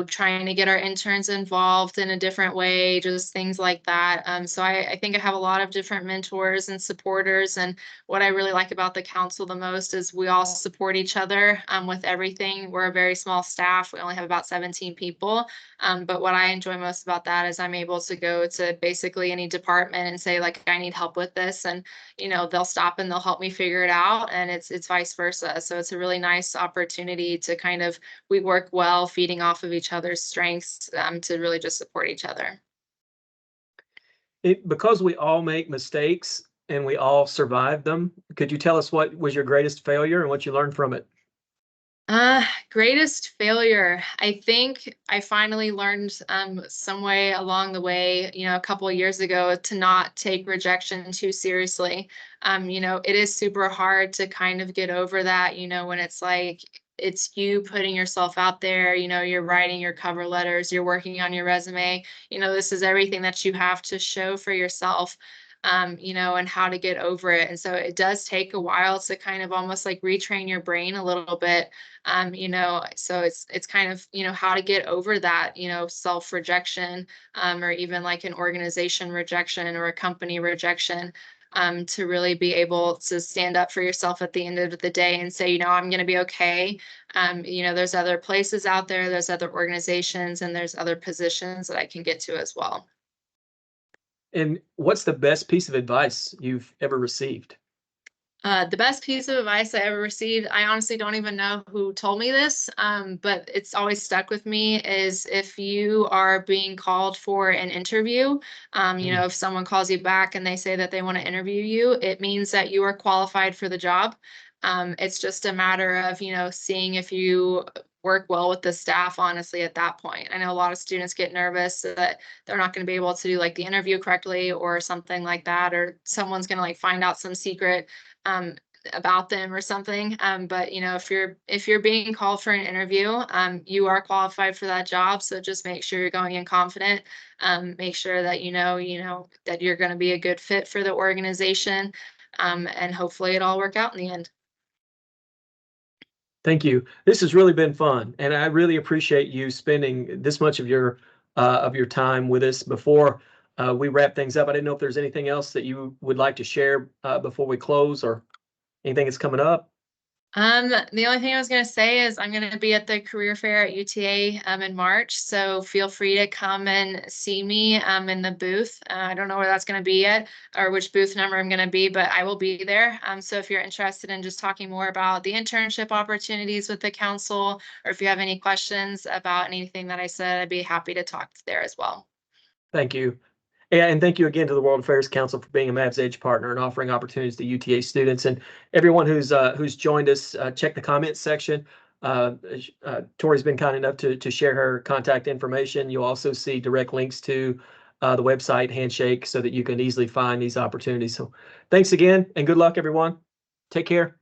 trying to get our interns involved in a different way, just things like that. So I think I have a lot of different mentors and supporters. And what I really like about the council the most is we all support each other with everything. We're a very small staff. We only have about 17 people. But what I enjoy most about that is I'm able to go to basically any department and say, like, I need help with this. And, they'll stop and they'll help me figure it out. And it's vice versa. So it's a really nice opportunity to kind of, we work well, feeding off of each other's strengths, to really just support each other. Because we all make mistakes and we all survive them, could you tell us what was your greatest failure and what you learned from it? Greatest failure. I think I finally learned some way along the way, a couple of years ago, to not take rejection too seriously. It is super hard to kind of get over that, when it's like it's you putting yourself out there, you're writing your cover letters, you're working on your resume, this is everything that you have to show for yourself. And how to get over it. And so it does take a while to kind of almost like retrain your brain a little bit. So it's kind of, how to get over that, self-rejection, or even like an organization rejection or a company rejection. to really be able to stand up for yourself at the end of the day and say, I'm going to be okay. There's other places out there, there's other organizations, and there's other positions that I can get to as well. And what's the best piece of advice you've ever received? The best piece of advice I ever received, I honestly don't even know who told me this, but it's always stuck with me, is if you are being called for an interview, if someone calls you back and they say that they want to interview you, it means that you are qualified for the job. It's just a matter of, seeing if you work well with the staff, honestly, at that point. I know a lot of students get nervous that they're not going to be able to do like the interview correctly or something like that, or someone's going to like find out some secret about them or something. But if you're being called for an interview, you are qualified for that job. So just make sure you're going in confident. Make sure that that you're going to be a good fit for the organization. And hopefully it all work out in the end. Thank you. This has really been fun, and I really appreciate you spending this much of your time with us. Before we wrap things up, I didn't know if there's anything else that you would like to share before we close, or anything that's coming up. The only thing I was going to say is I'm going to be at the career fair at UTA in March. So feel free to come and see me in the booth. I don't know where that's going to be yet or which booth number I'm going to be, but I will be there. So if you're interested in just talking more about the internship opportunities with the council, or if you have any questions about anything that I said, I'd be happy to talk there as well. Thank you. And thank you again to the World Affairs Council for being a Mavs Edge partner and offering opportunities to UTA students. And everyone who's joined us, check the comments section. Tori's been kind enough to share her contact information. You'll also see direct links to the website Handshake so that you can easily find these opportunities. So thanks again and good luck, everyone. Take care.